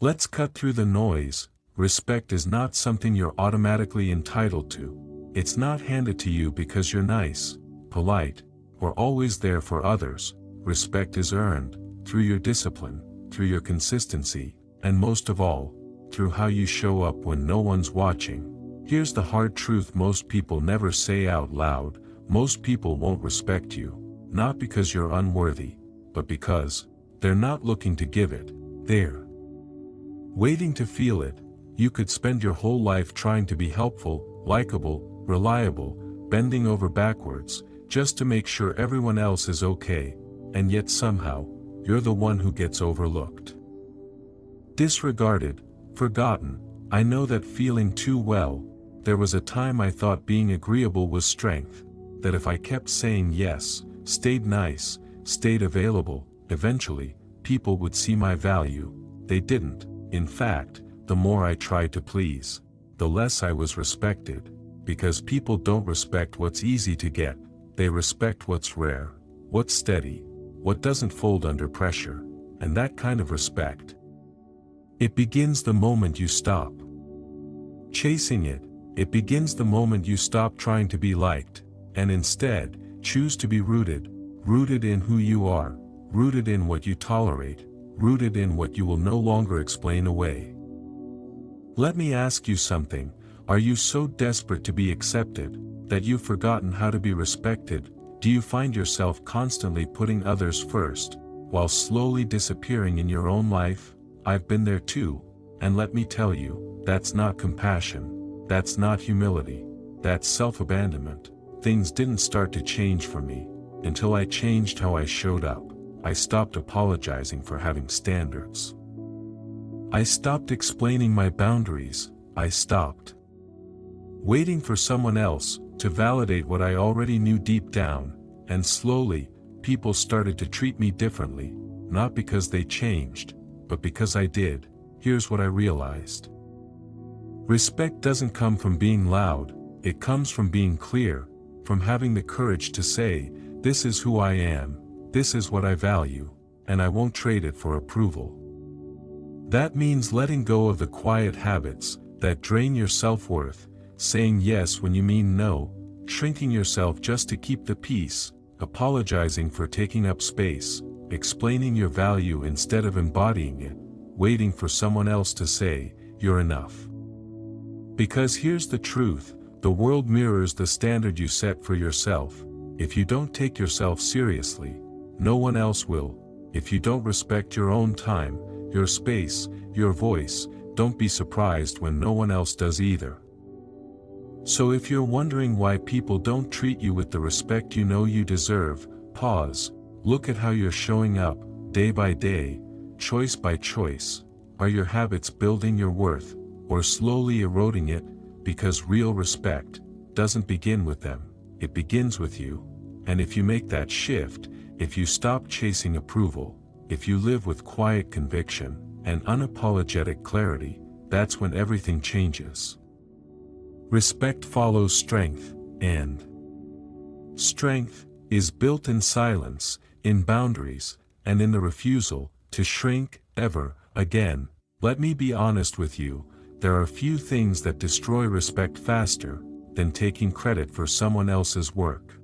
Let's cut through the noise. Respect is not something you're automatically entitled to. It's not handed to you because you're nice, polite, or always there for others. Respect is earned through your discipline, through your consistency, and most of all, through how you show up when no one's watching. Here's the hard truth most people never say out loud: most people won't respect you, not because you're unworthy, but because they're not looking to give it. They're waiting to feel it. You could spend your whole life trying to be helpful, likable, reliable, bending over backwards, just to make sure everyone else is okay, and yet somehow, you're the one who gets overlooked, disregarded, forgotten. I know that feeling too well. There was a time I thought being agreeable was strength, that if I kept saying yes, stayed nice, stayed available, eventually, people would see my value. They didn't. In fact, the more I tried to please, the less I was respected, because people don't respect what's easy to get. They respect what's rare, what's steady, what doesn't fold under pressure, and that kind of respect, it begins the moment you stop chasing it. It begins the moment you stop trying to be liked, and instead, choose to be rooted in who you are, rooted in what you tolerate, rooted in what you will no longer explain away. Let me ask you something: are you so desperate to be accepted, that you've forgotten how to be respected? Do you find yourself constantly putting others first, while slowly disappearing in your own life? I've been there too, and let me tell you, that's not compassion. That's not humility. That's self-abandonment. Things didn't start to change for me until I changed how I showed up. I stopped apologizing for having standards. I stopped explaining my boundaries. I stopped waiting for someone else to validate what I already knew deep down, and slowly, people started to treat me differently, not because they changed, but because I did. Here's what I realized. Respect doesn't come from being loud, it comes from being clear, from having the courage to say, this is who I am, this is what I value, and I won't trade it for approval. That means letting go of the quiet habits that drain your self-worth, saying yes when you mean no, shrinking yourself just to keep the peace, apologizing for taking up space, explaining your value instead of embodying it, waiting for someone else to say, you're enough. Because here's the truth, the world mirrors the standard you set for yourself. If you don't take yourself seriously, no one else will. If you don't respect your own time, your space, your voice, don't be surprised when no one else does either. So if you're wondering why people don't treat you with the respect you know you deserve, pause, look at how you're showing up, day by day, choice by choice. Are your habits building your worth, or slowly eroding it? Because real respect doesn't begin with them, it begins with you. And if you make that shift, if you stop chasing approval, if you live with quiet conviction and unapologetic clarity, that's when everything changes. Respect follows strength, and strength is built in silence, in boundaries, and in the refusal to shrink ever again. Let me be honest with you, there are few things that destroy respect faster than taking credit for someone else's work.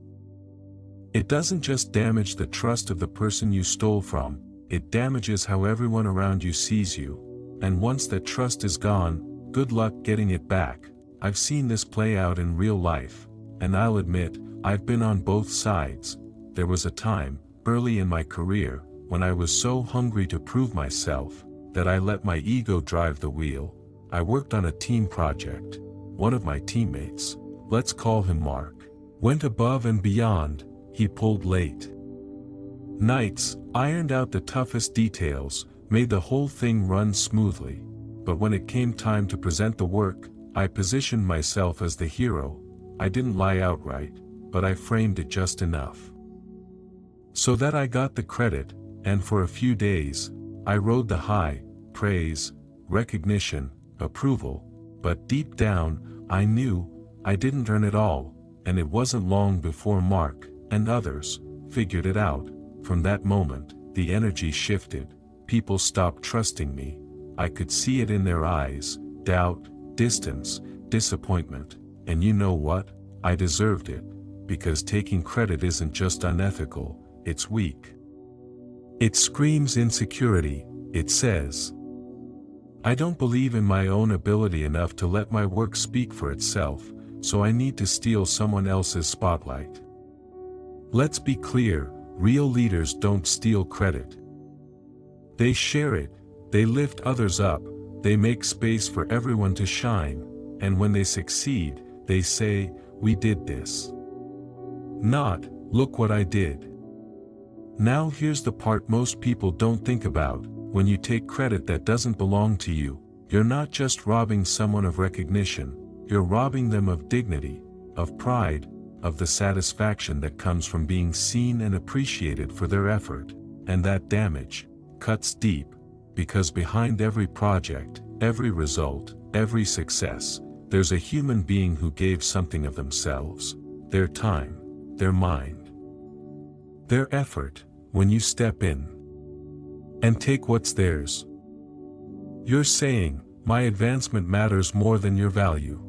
It doesn't just damage the trust of the person you stole from, it damages how everyone around you sees you. And once that trust is gone, good luck getting it back. I've seen this play out in real life, and I'll admit, I've been on both sides. There was a time, early in my career, when I was so hungry to prove myself, that I let my ego drive the wheel. I worked on a team project. One of my teammates, let's call him Mark, went above and beyond. He pulled late nights, ironed out the toughest details, made the whole thing run smoothly. But when it came time to present the work, I positioned myself as the hero. I didn't lie outright, but I framed it just enough so that I got the credit, and for a few days, I rode the high, praise, recognition, approval, but deep down, I knew I didn't earn it all, and it wasn't long before Mark and others figured it out. From that moment, the energy shifted. People stopped trusting me. I could see it in their eyes, doubt, distance, disappointment, and you know what? I deserved it, because taking credit isn't just unethical, it's weak. It screams insecurity. It says, I don't believe in my own ability enough to let my work speak for itself, so I need to steal someone else's spotlight. Let's be clear, real leaders don't steal credit. They share it, they lift others up, they make space for everyone to shine, and when they succeed, they say, we did this. Not, look what I did. Now here's the part most people don't think about. When you take credit that doesn't belong to you, you're not just robbing someone of recognition, you're robbing them of dignity, of pride, of the satisfaction that comes from being seen and appreciated for their effort, and that damage cuts deep, because behind every project, every result, every success, there's a human being who gave something of themselves, their time, their mind, their effort. When you step in and take what's theirs, you're saying, my advancement matters more than your value.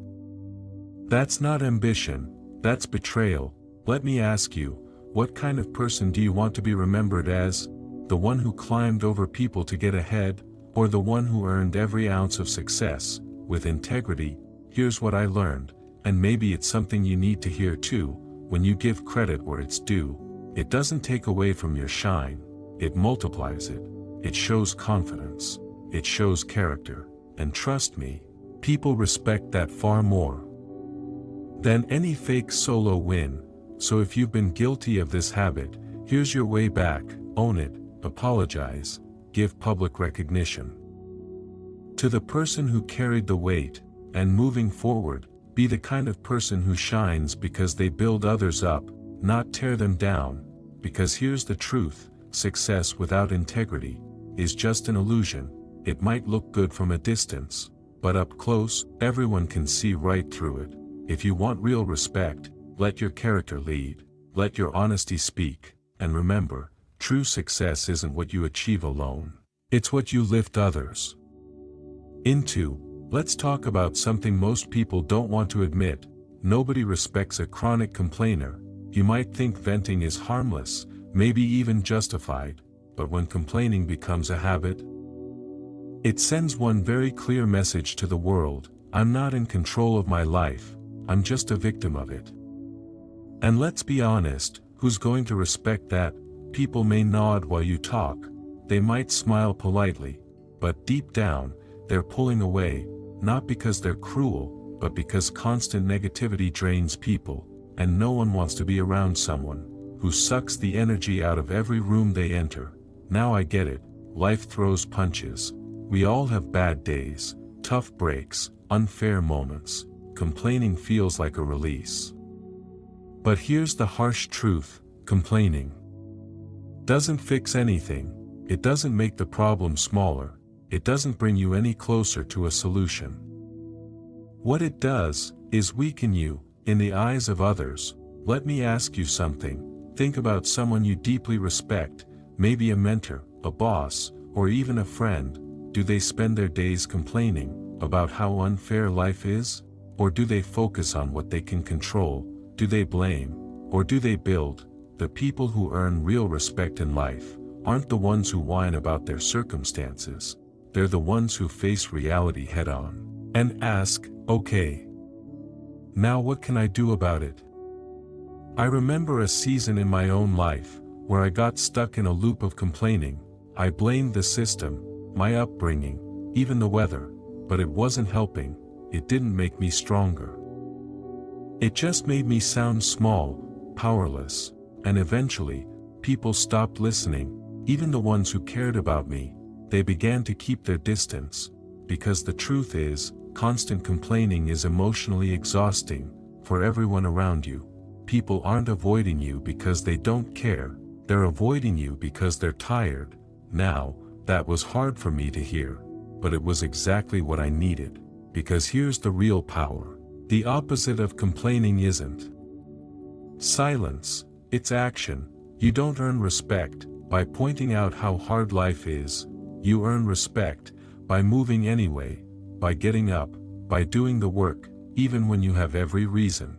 That's not ambition, that's betrayal. Let me ask you, what kind of person do you want to be remembered as? The one who climbed over people to get ahead, or the one who earned every ounce of success, with integrity? Here's what I learned, and maybe it's something you need to hear too. When you give credit where it's due, it doesn't take away from your shine, it multiplies it. It shows confidence, it shows character, and trust me, people respect that far more than any fake solo win. So if you've been guilty of this habit, here's your way back: own it, apologize, give public recognition to the person who carried the weight, and moving forward, be the kind of person who shines because they build others up, not tear them down. Because here's the truth, success without integrity is just an illusion. It might look good from a distance, but up close, everyone can see right through it. If you want real respect, let your character lead, let your honesty speak, and remember, true success isn't what you achieve alone, it's what you lift others into. Let's talk about something most people don't want to admit. Nobody respects a chronic complainer. You might think venting is harmless, maybe even justified, but when complaining becomes a habit, it sends one very clear message to the world: I'm not in control of my life, I'm just a victim of it. And let's be honest, who's going to respect that? People may nod while you talk, they might smile politely, but deep down, they're pulling away, not because they're cruel, but because constant negativity drains people. And no one wants to be around someone who sucks the energy out of every room they enter. Now I get it, life throws punches. We all have bad days, tough breaks, unfair moments. Complaining feels like a release. But here's the harsh truth: complaining doesn't fix anything, it doesn't make the problem smaller, it doesn't bring you any closer to a solution. What it does is weaken you in the eyes of others. Let me ask you something. Think about someone you deeply respect, maybe a mentor, a boss, or even a friend. Do they spend their days complaining about how unfair life is? Or do they focus on what they can control? Do they blame, or do they build? The people who earn real respect in life aren't the ones who whine about their circumstances. They're the ones who face reality head-on and ask, okay, now what can I do about it? I remember a season in my own life where I got stuck in a loop of complaining. I blamed the system, my upbringing, even the weather, but it wasn't helping. It didn't make me stronger. It just made me sound small, powerless, and eventually, people stopped listening, even the ones who cared about me. They began to keep their distance, because the truth is, constant complaining is emotionally exhausting for everyone around you. People aren't avoiding you because they don't care, they're avoiding you because they're tired. Now, that was hard for me to hear, but it was exactly what I needed, because here's the real power. The opposite of complaining isn't silence, it's action. You don't earn respect by pointing out how hard life is, you earn respect by moving anyway, by getting up, by doing the work, even when you have every reason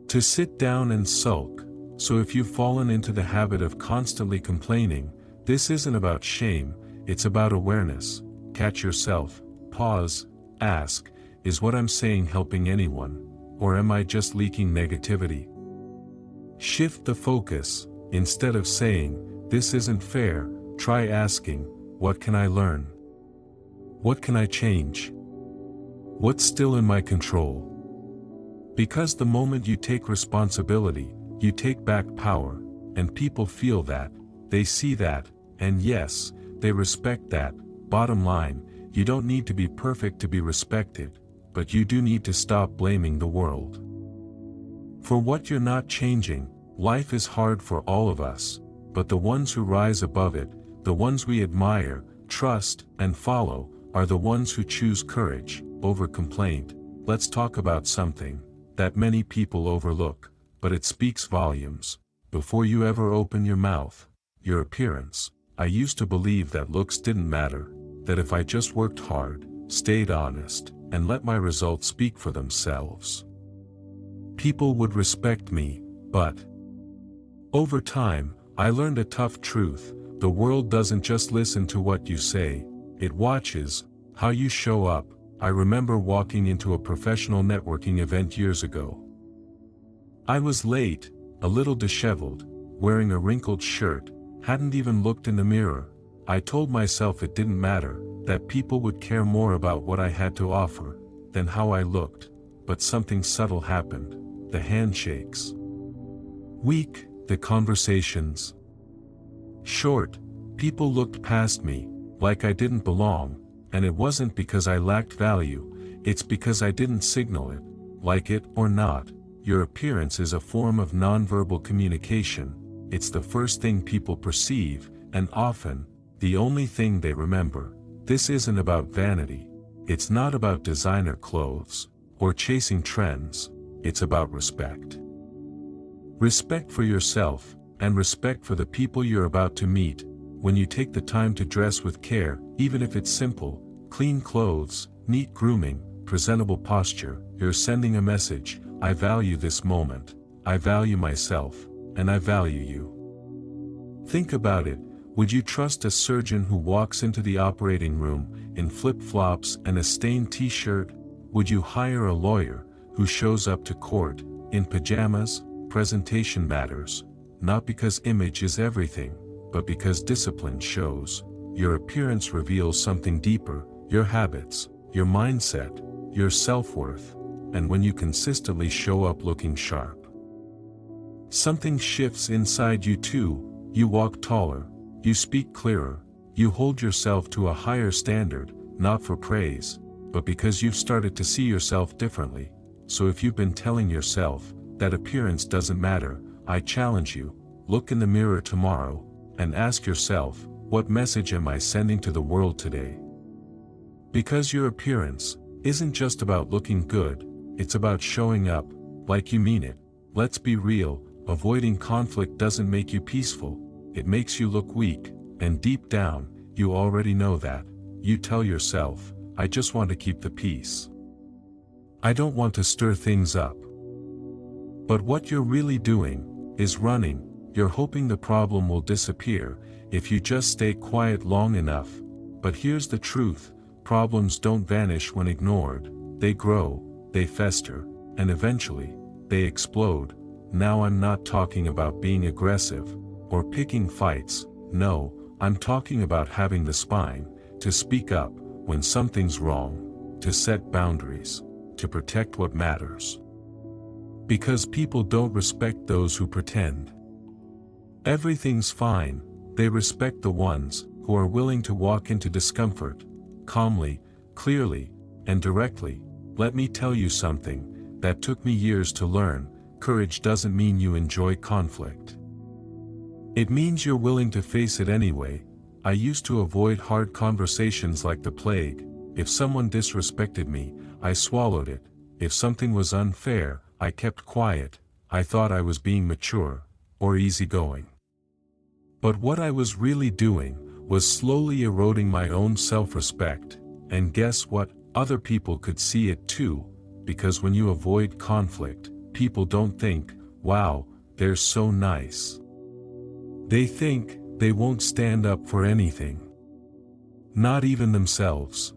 to sit down and sulk. So if you've fallen into the habit of constantly complaining, this isn't about shame, it's about awareness. Catch yourself, pause, ask, is what I'm saying helping anyone, or am I just leaking negativity? Shift the focus. Instead of saying, this isn't fair, try asking, what can I learn? What can I change? What's still in my control? Because the moment you take responsibility, you take back power, and people feel that, they see that, and yes, they respect that. Bottom line, you don't need to be perfect to be respected, but you do need to stop blaming the world for what you're not changing. Life is hard for all of us, but the ones who rise above it, the ones we admire, trust, and follow, are the ones who choose courage over complaint. Let's talk about something that many people overlook, but it speaks volumes. Before you ever open your mouth, your appearance. I used to believe that looks didn't matter, that if I just worked hard, stayed honest, and let my results speak for themselves, people would respect me. But over time, I learned a tough truth: the world doesn't just listen to what you say, it watches how you show up. I remember walking into a professional networking event years ago. I was late, a little disheveled, wearing a wrinkled shirt, hadn't even looked in the mirror. I told myself it didn't matter, that people would care more about what I had to offer than how I looked. But something subtle happened. The handshakes weak, the conversations short. People looked past me, like I didn't belong, and it wasn't because I lacked value, it's because I didn't signal it. Like it or not, your appearance is a form of nonverbal communication. It's the first thing people perceive, and often, the only thing they remember. This isn't about vanity. It's not about designer clothes, or chasing trends. It's about respect. Respect for yourself, and respect for the people you're about to meet. When you take the time to dress with care, even if it's simple, clean clothes, neat grooming, presentable posture, you're sending a message: I value this moment, I value myself, and I value you. Think about it. Would you trust a surgeon who walks into the operating room in flip-flops and a stained t-shirt? Would you hire a lawyer who shows up to court in pajamas? Presentation matters, not because image is everything, but because discipline shows. Your appearance reveals something deeper: your habits, your mindset, your self-worth. And when you consistently show up looking sharp, something shifts inside you too. You walk taller, you speak clearer, you hold yourself to a higher standard, not for praise, but because you've started to see yourself differently. So if you've been telling yourself that appearance doesn't matter, I challenge you, look in the mirror tomorrow, and ask yourself, what message am I sending to the world today? Because your appearance isn't just about looking good, it's about showing up like you mean it. Let's be real, avoiding conflict doesn't make you peaceful, it makes you look weak, and deep down, you already know that. You tell yourself, I just want to keep the peace. I don't want to stir things up. But what you're really doing is running. You're hoping the problem will disappear if you just stay quiet long enough. But here's the truth: problems don't vanish when ignored. They grow, they fester, and eventually, they explode. Now I'm not talking about being aggressive or picking fights. No, I'm talking about having the spine to speak up when something's wrong, to set boundaries, to protect what matters. Because people don't respect those who pretend everything's fine. They respect the ones who are willing to walk into discomfort, calmly, clearly, and directly. Let me tell you something that took me years to learn: courage doesn't mean you enjoy conflict. It means you're willing to face it anyway. I used to avoid hard conversations like the plague. If someone disrespected me, I swallowed it. If something was unfair, I kept quiet. I thought I was being mature or easygoing. But what I was really doing was slowly eroding my own self-respect, and guess what? Other people could see it too, because when you avoid conflict, people don't think, wow, they're so nice. They think, they won't stand up for anything. Not even themselves.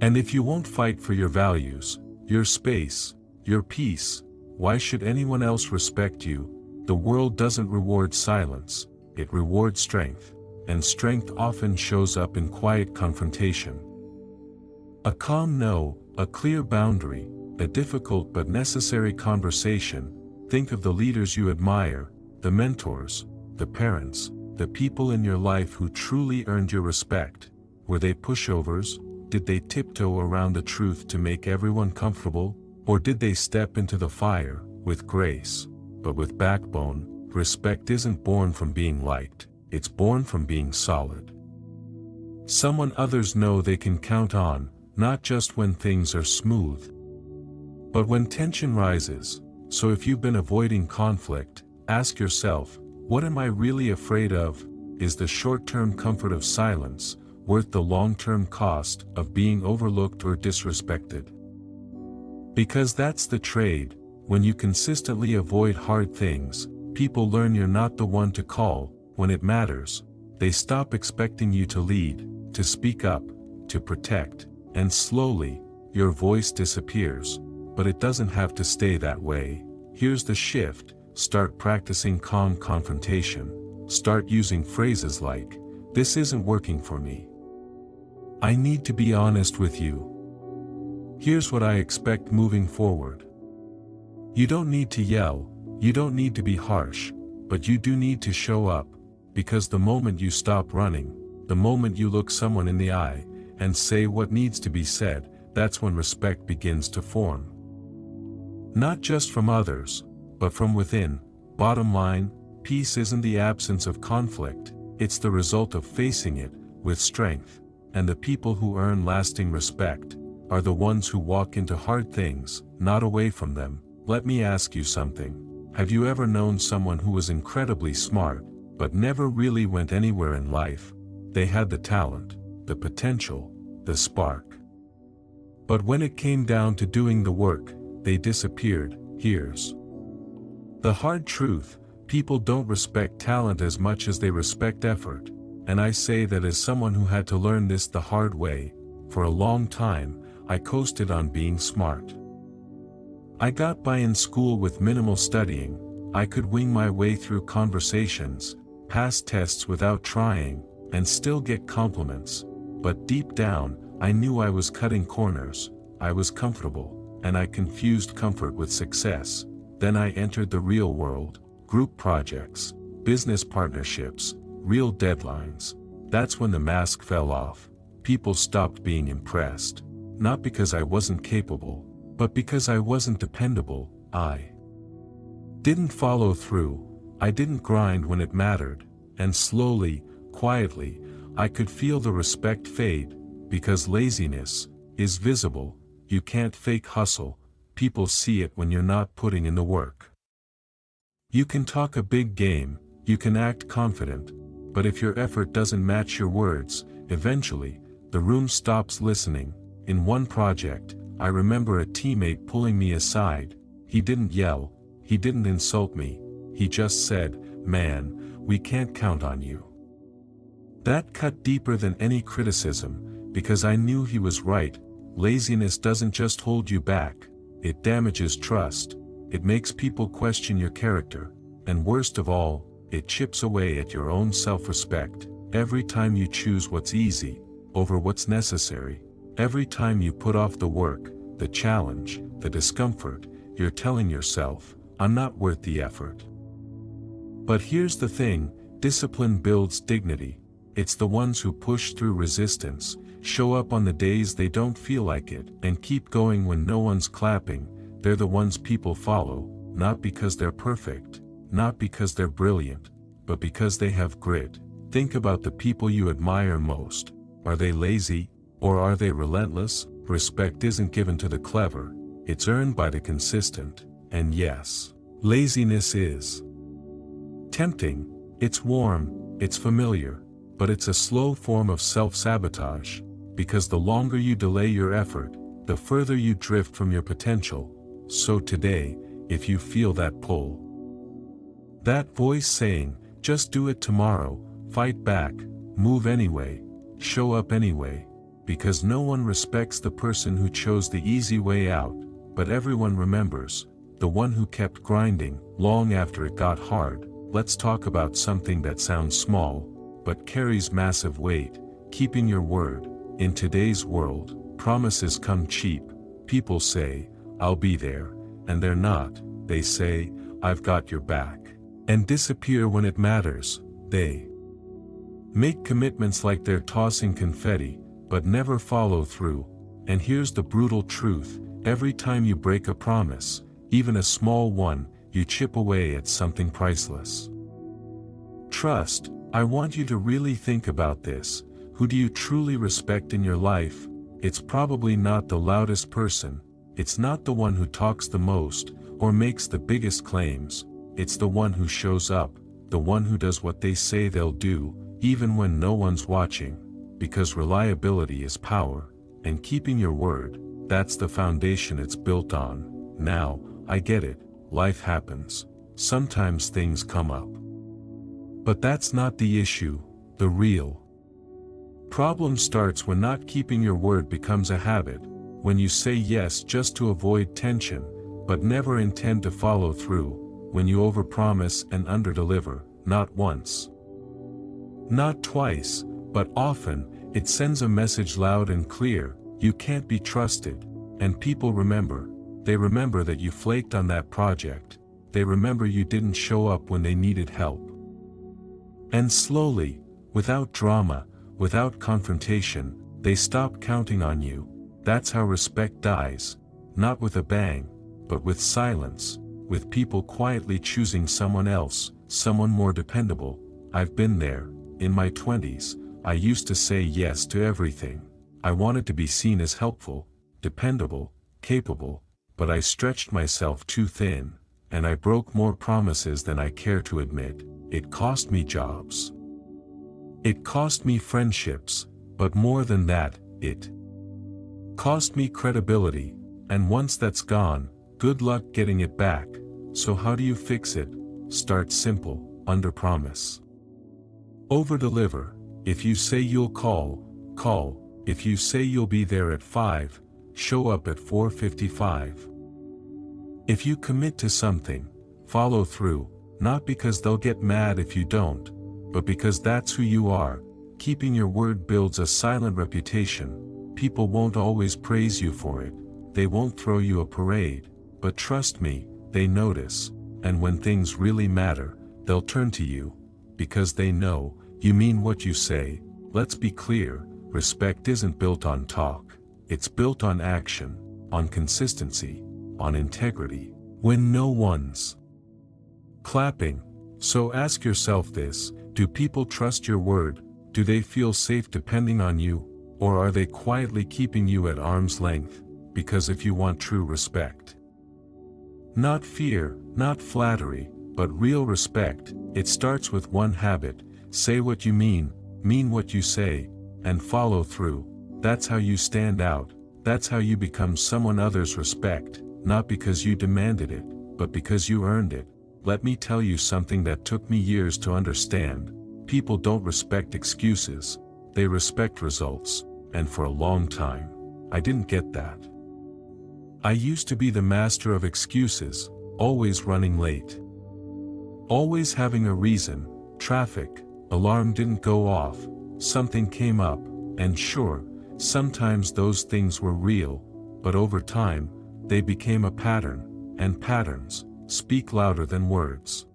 And if you won't fight for your values, your space, your peace, why should anyone else respect you? The world doesn't reward silence, it rewards strength, and strength often shows up in quiet confrontation. A calm no, a clear boundary, a difficult but necessary conversation. Think of the leaders you admire, the mentors, the parents, the people in your life who truly earned your respect. Were they pushovers? Did they tiptoe around the truth to make everyone comfortable? Or did they step into the fire, with grace, but with backbone? Respect isn't born from being liked, it's born from being solid. Someone others know they can count on, not just when things are smooth, but when tension rises. So if you've been avoiding conflict, ask yourself, what am I really afraid of? Is the short-term comfort of silence worth the long-term cost of being overlooked or disrespected? Because that's the trade. When you consistently avoid hard things, people learn you're not the one to call when it matters. They stop expecting you to lead, to speak up, to protect, and slowly, your voice disappears. But it doesn't have to stay that way. Here's the shift: start practicing calm confrontation. Start using phrases like, "This isn't working for me. I need to be honest with you. Here's what I expect moving forward." You don't need to yell, you don't need to be harsh, but you do need to show up, because the moment you stop running, the moment you look someone in the eye, and say what needs to be said, that's when respect begins to form. Not just from others, but from within. Bottom line, peace isn't the absence of conflict, it's the result of facing it with strength. And the people who earn lasting respect are the ones who walk into hard things, not away from them. Let me ask you something. Have you ever known someone who was incredibly smart, but never really went anywhere in life? They had the talent, the potential, the spark. But when it came down to doing the work, they disappeared. Here's the hard truth: people don't respect talent as much as they respect effort. And I say that as someone who had to learn this the hard way. For a long time, I coasted on being smart. I got by in school with minimal studying, I could wing my way through conversations, pass tests without trying, and still get compliments. But deep down, I knew I was cutting corners. I was comfortable, and I confused comfort with success. Then I entered the real world: group projects, business partnerships, real deadlines. That's when the mask fell off. People stopped being impressed. Not because I wasn't capable, but because I wasn't dependable. I didn't follow through. I didn't grind when it mattered. And slowly, quietly, I could feel the respect fade. Because laziness is visible. You can't fake hustle. People see it when you're not putting in the work. You can talk a big game, you can act confident, but if your effort doesn't match your words, eventually, the room stops listening. In one project, I remember a teammate pulling me aside. He didn't yell, he didn't insult me, he just said, "Man, we can't count on you." That cut deeper than any criticism, because I knew he was right. Laziness doesn't just hold you back, it damages trust, it makes people question your character, and worst of all, it chips away at your own self-respect. Every time you choose what's easy over what's necessary, every time you put off the work, the challenge, the discomfort, you're telling yourself, "I'm not worth the effort." But here's the thing: discipline builds dignity. It's the ones who push through resistance, show up on the days they don't feel like it, and keep going when no one's clapping. They're the ones people follow, not because they're perfect, not because they're brilliant, but because they have grit. Think about the people you admire most. Are they lazy, or are they relentless? Respect isn't given to the clever, it's earned by the consistent. And yes, laziness is tempting, it's warm, it's familiar, but it's a slow form of self-sabotage, because the longer you delay your effort, the further you drift from your potential. So today, if you feel that pull, that voice saying, just do it tomorrow, fight back, move anyway, show up anyway, because no one respects the person who chose the easy way out, but everyone remembers, the one who kept grinding, long after it got hard. Let's talk about something that sounds small, but carries massive weight: keeping your word. In today's world, promises come cheap. People say, I'll be there, and they're not. They say, I've got your back, and disappear when it matters. They make commitments like they're tossing confetti, but never follow through. And here's the brutal truth: every time you break a promise, even a small one, you chip away at something priceless. Trust. I want you to really think about this. Who do you truly respect in your life? It's probably not the loudest person. It's not the one who talks the most, or makes the biggest claims. It's the one who shows up, the one who does what they say they'll do, even when no one's watching. Because reliability is power, and keeping your word, that's the foundation it's built on. Now, I get it, life happens. Sometimes things come up. But that's not the issue. The real problem starts when not keeping your word becomes a habit, when you say yes just to avoid tension, but never intend to follow through, when you overpromise and underdeliver. Not once, not twice, but often. It sends a message loud and clear: you can't be trusted. And people remember. They remember that you flaked on that project. They remember you didn't show up when they needed help. And slowly, without drama, without confrontation, they stop counting on you. That's how respect dies. Not with a bang, but with silence, with people quietly choosing someone else, someone more dependable. I've been there. In my 20s, I used to say yes to everything. I wanted to be seen as helpful, dependable, capable, but I stretched myself too thin, and I broke more promises than I care to admit. It cost me jobs. It cost me friendships, but more than that, it cost me credibility, and once that's gone, good luck getting it back. So how do you fix it? Start simple: underpromise. Overdeliver. If you say you'll call, call. If you say you'll be there at 5, show up at 4:55. If you commit to something, follow through, not because they'll get mad if you don't, but because that's who you are. Keeping your word builds a silent reputation. People won't always praise you for it. They won't throw you a parade, but trust me, they notice. And when things really matter, they'll turn to you, because they know you mean what you say. Let's be clear, respect isn't built on talk. It's built on action, on consistency, on integrity, when no one's clapping. So ask yourself this: do people trust your word? Do they feel safe depending on you? Or are they quietly keeping you at arm's length? Because if you want true respect, not fear, not flattery, but real respect, it starts with one habit: say what you mean what you say, and follow through. That's how you stand out. That's how you become someone others respect, not because you demanded it, but because you earned it. Let me tell you something that took me years to understand. People don't respect excuses, they respect results, and for a long time, I didn't get that. I used to be the master of excuses, always running late, always having a reason: traffic, alarm didn't go off, something came up. And sure, sometimes those things were real, but over time, they became a pattern, and patterns speak louder than words.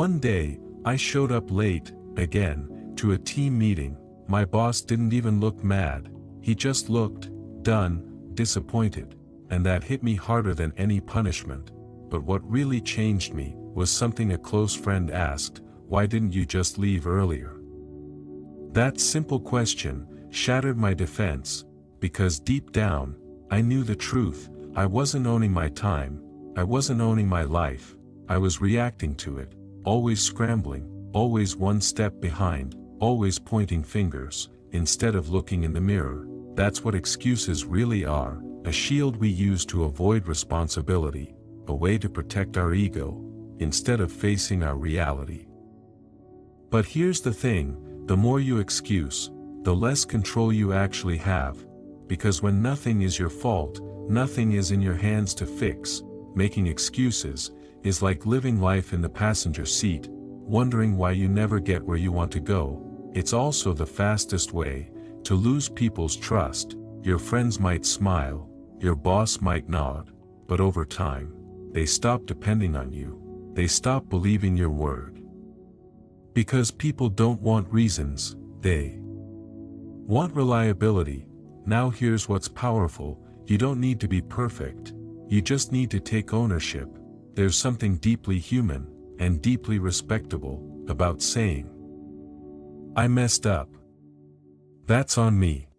One day, I showed up late, again, to a team meeting. My boss didn't even look mad. He just looked done, disappointed, and that hit me harder than any punishment. But what really changed me was something a close friend asked: why didn't you just leave earlier? That simple question shattered my defense, because deep down, I knew the truth. I wasn't owning my time, I wasn't owning my life, I was reacting to it, always scrambling, always one step behind. always pointing fingers, instead of looking in the mirror. That's what excuses really are, a shield we use to avoid responsibility, a way to protect our ego, instead of facing our reality. But here's the thing, the more you excuse, the less control you actually have, because when nothing is your fault, nothing is in your hands to fix. Making excuses is like living life in the passenger seat, wondering why you never get where you want to go. It's also the fastest way to lose people's trust. Your friends might smile, your boss might nod, but over time, they stop depending on you. They stop believing your word. Because people don't want reasons, they want reliability. Now here's what's powerful, you don't need to be perfect. You just need to take ownership. There's something deeply human, and deeply respectable, about saying, "I messed up. That's on me."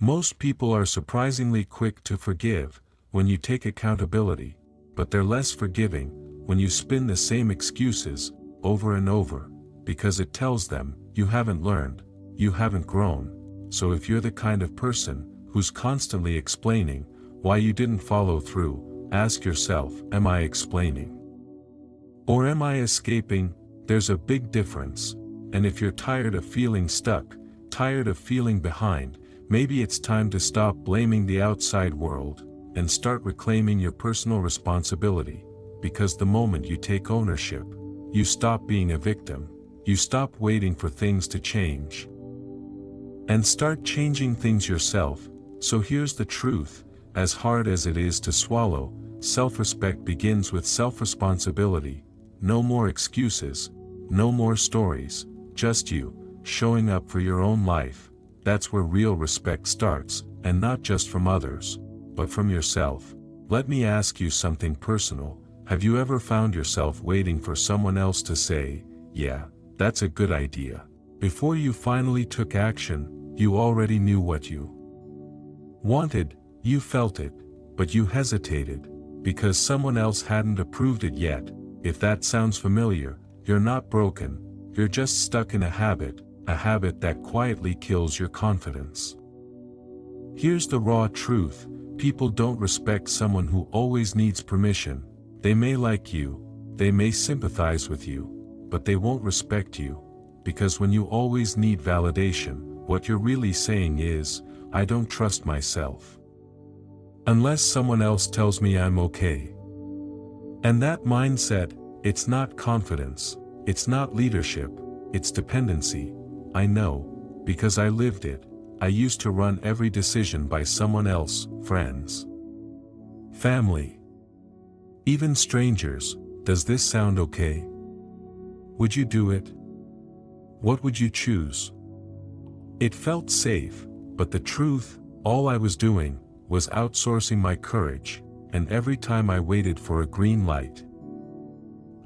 Most people are surprisingly quick to forgive when you take accountability, but they're less forgiving when you spin the same excuses over and over, because it tells them, you haven't learned, you haven't grown. So if you're the kind of person who's constantly explaining why you didn't follow through, ask yourself, am I explaining? Or am I escaping? There's a big difference. And if you're tired of feeling stuck, tired of feeling behind, maybe it's time to stop blaming the outside world, and start reclaiming your personal responsibility, because the moment you take ownership, you stop being a victim, you stop waiting for things to change, and start changing things yourself. So here's the truth, as hard as it is to swallow, self-respect begins with self-responsibility. No more excuses, no more stories, just you, showing up for your own life. That's where real respect starts, and not just from others, but from yourself. Let me ask you something personal. Have you ever found yourself waiting for someone else to say, "Yeah, that's a good idea"? Before you finally took action, you already knew what you wanted, you felt it, but you hesitated, because someone else hadn't approved it yet. If that sounds familiar, you're not broken, you're just stuck in a habit that quietly kills your confidence. Here's the raw truth, people don't respect someone who always needs permission. They may like you, they may sympathize with you, but they won't respect you, because when you always need validation, what you're really saying is, I don't trust myself unless someone else tells me I'm okay. And that mindset, it's not confidence, it's not leadership, it's dependency. I know, because I lived it. I used to run every decision by someone else, friends, family, even strangers. Does this sound okay? Would you do it? What would you choose? It felt safe, but the truth, all I was doing, was outsourcing my courage, and every time I waited for a green light,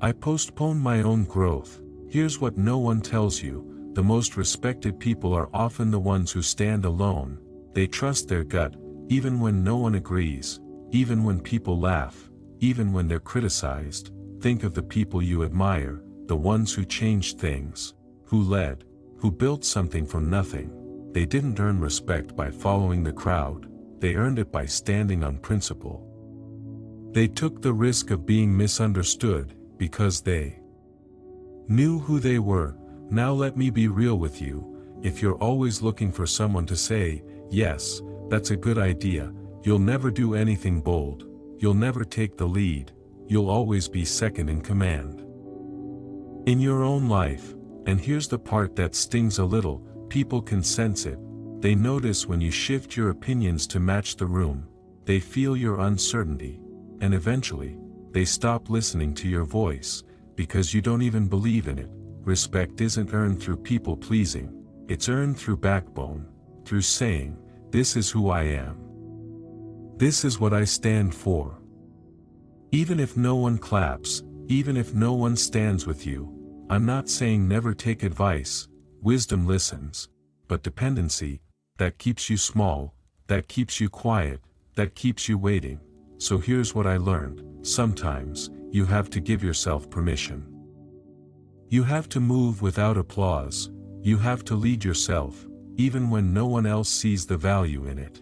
I postponed my own growth. Here's what no one tells you, the most respected people are often the ones who stand alone. They trust their gut, even when no one agrees, even when people laugh, even when they're criticized. Think of the people you admire, the ones who changed things, who led, who built something from nothing. They didn't earn respect by following the crowd, they earned it by standing on principle. They took the risk of being misunderstood, because they knew who they were. Now let me be real with you, if you're always looking for someone to say, yes, that's a good idea, you'll never do anything bold, you'll never take the lead, you'll always be second in command in your own life. And here's the part that stings a little, people can sense it. They notice when you shift your opinions to match the room, they feel your uncertainty, and eventually, they stop listening to your voice, because you don't even believe in it. Respect isn't earned through people pleasing, it's earned through backbone, through saying, this is who I am. This is what I stand for. Even if no one claps, even if no one stands with you, I'm not saying never take advice, wisdom listens, but dependency, that keeps you small, that keeps you quiet, that keeps you waiting. So here's what I learned, sometimes, you have to give yourself permission. You have to move without applause, You have to lead yourself, even when no one else sees the value in it.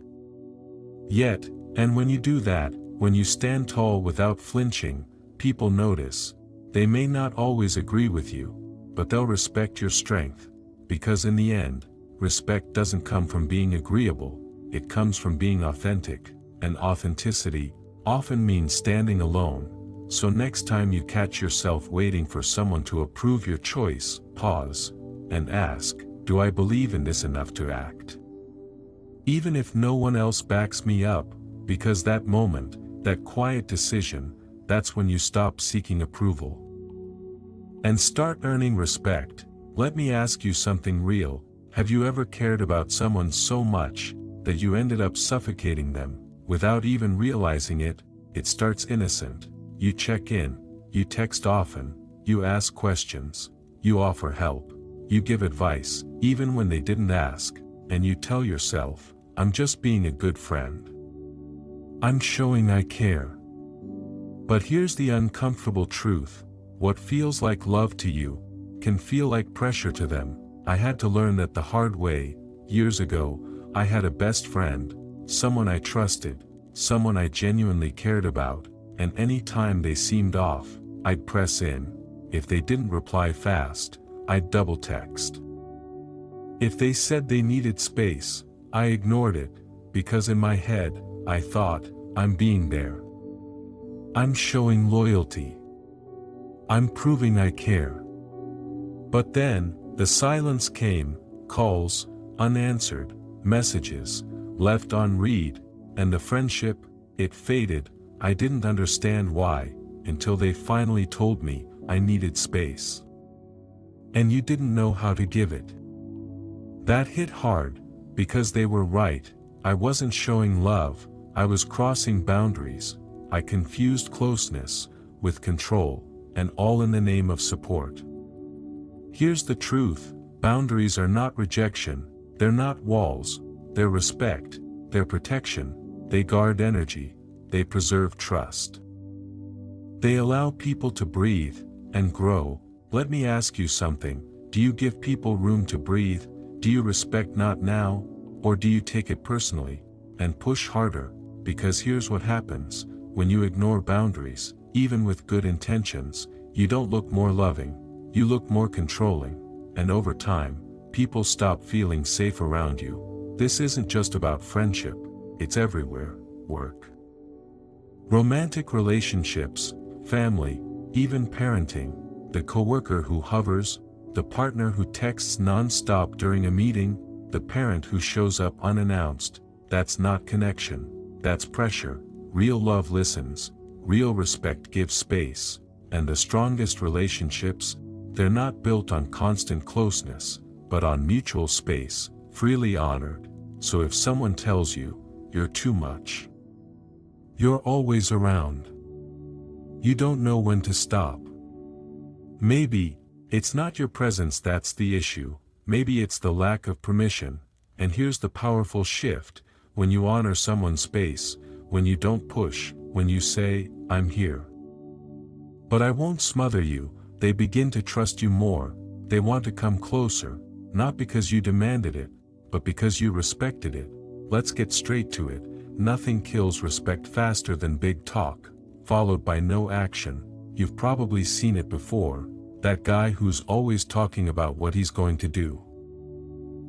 Yet, and when you do that, when you stand tall without flinching, people notice. They may not always agree with you, but they'll respect your strength, because in the end, respect doesn't come from being agreeable, it comes from being authentic, and authenticity often means standing alone. So next time you catch yourself waiting for someone to approve your choice, pause, and ask, do I believe in this enough to act? Even if no one else backs me up, because that moment, that quiet decision, that's when you stop seeking approval and start earning respect. Let me ask you something real. Have you ever cared about someone so much that you ended up suffocating them without even realizing it? It starts innocent. You check in, you text often, you ask questions, you offer help, you give advice, even when they didn't ask, and you tell yourself, I'm just being a good friend. I'm showing I care. But here's the uncomfortable truth. What feels like love to you can feel like pressure to them. I had to learn that the hard way. Years ago, I had a best friend, someone I trusted, someone I genuinely cared about, and any time they seemed off, I'd press in. If they didn't reply fast, I'd double text. If they said they needed space, I ignored it, because in my head, I thought, I'm being there. I'm showing loyalty. I'm proving I care. But then, the silence came, calls, unanswered, messages, left unread, and the friendship, it faded. I didn't understand why, until they finally told me I needed space. And you didn't know how to give it. That hit hard, because they were right. I wasn't showing love, I was crossing boundaries. I confused closeness with control, and all in the name of support. Here's the truth, boundaries are not rejection, they're not walls, they're respect, they're protection, they guard energy, they preserve trust. They allow people to breathe and grow. Let me ask you something, do you give people room to breathe? Do you respect not now, or do you take it personally and push harder? Because here's what happens. When you ignore boundaries, even with good intentions, you don't look more loving, you look more controlling, and over time, people stop feeling safe around you. This isn't just about friendship, it's everywhere. Work, romantic relationships, family, even parenting, the coworker who hovers, the partner who texts non-stop during a meeting, the parent who shows up unannounced. That's not connection, that's pressure. Real love listens, real respect gives space, and the strongest relationships, they're not built on constant closeness, but on mutual space, freely honored. So if someone tells you, you're too much, you're always around, you don't know when to stop. Maybe, it's not your presence that's the issue, maybe it's the lack of permission. And here's the powerful shift, when you honor someone's space, when you don't push, when you say, I'm here, but I won't smother you, they begin to trust you more. They want to come closer, not because you demanded it, but because you respected it. Let's get straight to it. Nothing kills respect faster than big talk, followed by no action. You've probably seen it before, that guy who's always talking about what he's going to do.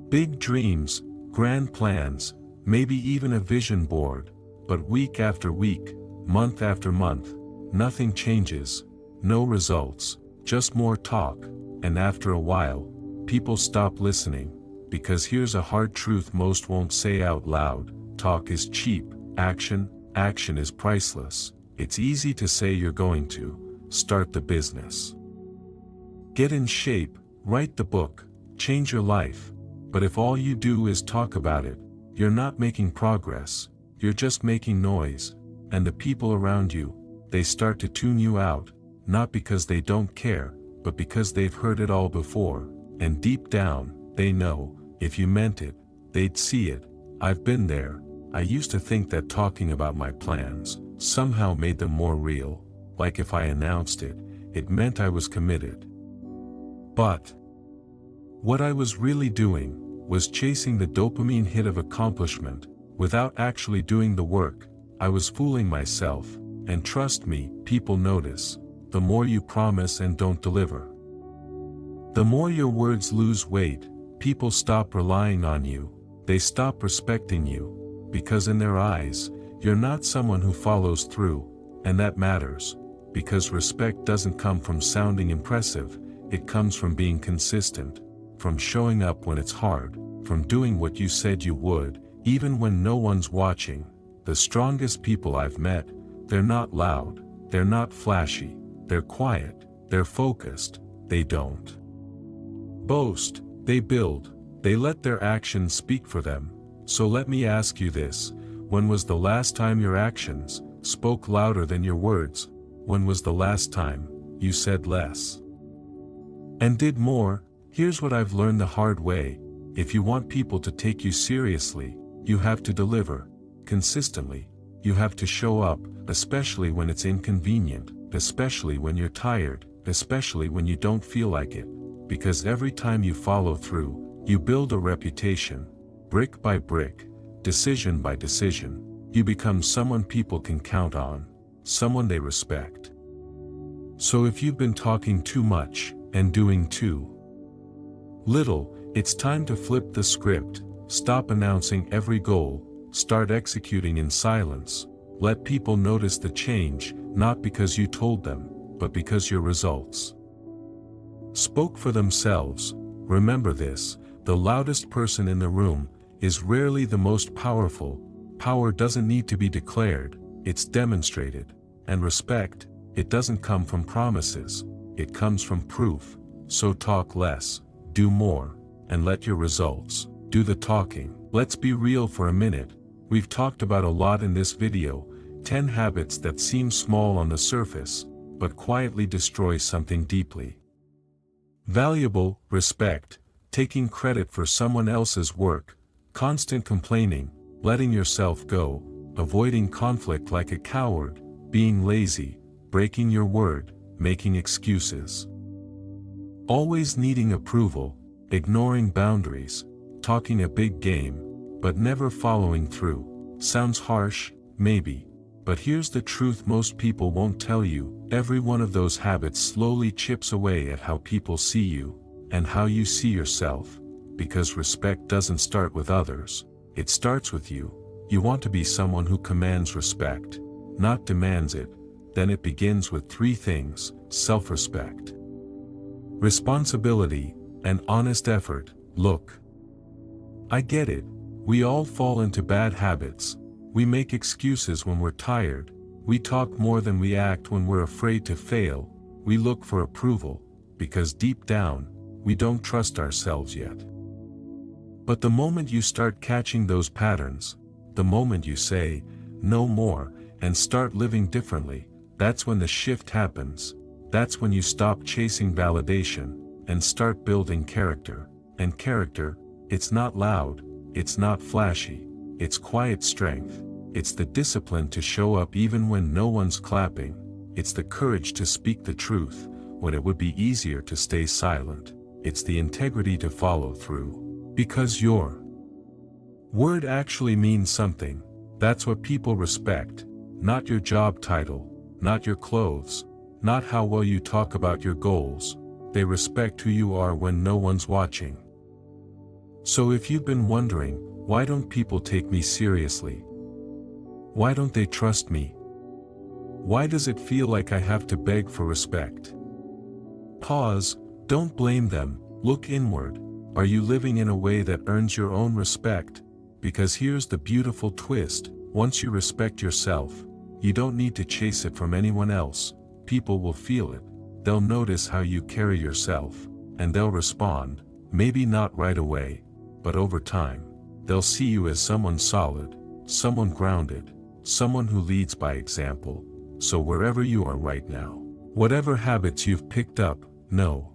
Big dreams, grand plans, maybe even a vision board. But week after week, month after month, nothing changes, no results, just more talk, and after a while, people stop listening, because here's a hard truth most won't say out loud, talk is cheap, action is priceless. It's easy to say you're going to start the business, get in shape, write the book, change your life, but if all you do is talk about it, you're not making progress. You're just making noise, and the people around you, they start to tune you out, not because they don't care, but because they've heard it all before, and deep down, they know, if you meant it, they'd see it. I've been there. I used to think that talking about my plans somehow made them more real, like if I announced it, it meant I was committed. But What I was really doing was chasing the dopamine hit of accomplishment, without actually doing the work. I was fooling myself, and trust me, people notice. The more you promise and don't deliver, the more your words lose weight. People stop relying on you, they stop respecting you, because in their eyes, you're not someone who follows through, and that matters, because respect doesn't come from sounding impressive, it comes from being consistent, from showing up when it's hard, from doing what you said you would, even when no one's watching. The strongest people I've met, they're not loud, they're not flashy, they're quiet, they're focused, they don't boast, they build, they let their actions speak for them. So let me ask you this, when was the last time your actions spoke louder than your words? When was the last time you said less and did more? Here's what I've learned the hard way. If you want people to take you seriously, you have to deliver consistently. You have to show up, especially when it's inconvenient, especially when you're tired, especially when you don't feel like it. Because every time you follow through, you build a reputation. Brick by brick, decision by decision, you become someone people can count on, someone they respect. So if you've been talking too much, and doing too little, it's time to flip the script. Stop announcing every goal, start executing in silence. Let people notice the change, not because you told them, but because your results spoke for themselves. Remember this, the loudest person in the room is rarely the most powerful. Power doesn't need to be declared, it's demonstrated. And respect, it doesn't come from promises, it comes from proof. So talk less, do more, and let your results do the talking. Let's be real for a minute. We've talked about a lot in this video, 10 habits that seem small on the surface, but quietly destroy something deeply valuable. Respect, taking credit for someone else's work, constant complaining, letting yourself go, avoiding conflict like a coward, being lazy, breaking your word, making excuses, always needing approval, ignoring boundaries, talking a big game, but never following through. Sounds harsh, maybe, but here's the truth most people won't tell you. Every one of those habits slowly chips away at how people see you, and how you see yourself, because respect doesn't start with others, it starts with you. You want to be someone who commands respect, not demands it. Then it begins with 3 things: self-respect, responsibility, and honest effort. Look, I get it. We all fall into bad habits. We make excuses when we're tired. We talk more than we act when we're afraid to fail. We look for approval, because deep down, we don't trust ourselves yet. But the moment you start catching those patterns, the moment you say, no more, and start living differently, that's when the shift happens. That's when you stop chasing validation, and start building character. And character, it's not loud, it's not flashy, it's quiet strength. It's the discipline to show up even when no one's clapping. It's the courage to speak the truth, when it would be easier to stay silent. It's the integrity to follow through, because your word actually means something. That's what people respect, not your job title, not your clothes, not how well you talk about your goals. They respect who you are when no one's watching. So if you've been wondering, why don't people take me seriously? Why don't they trust me? Why does it feel like I have to beg for respect? Pause, don't blame them, look inward. Are you living in a way that earns your own respect? Because here's the beautiful twist, once you respect yourself, you don't need to chase it from anyone else. People will feel it. They'll notice how you carry yourself, and they'll respond, maybe not right away, but over time. They'll see you as someone solid, someone grounded, someone who leads by example. So wherever you are right now, whatever habits you've picked up, know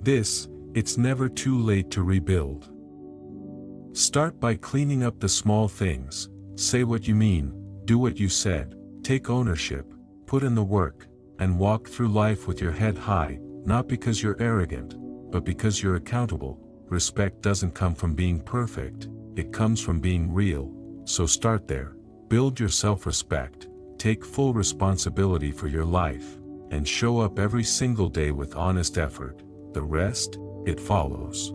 this: it's never too late to rebuild. Start by cleaning up the small things. Say what you mean, do what you said, take ownership, put in the work, and walk through life with your head high, not because you're arrogant, but because you're accountable. Respect doesn't come from being perfect, it comes from being real, so start there. Build your self-respect, take full responsibility for your life, and show up every single day with honest effort. The rest, it follows.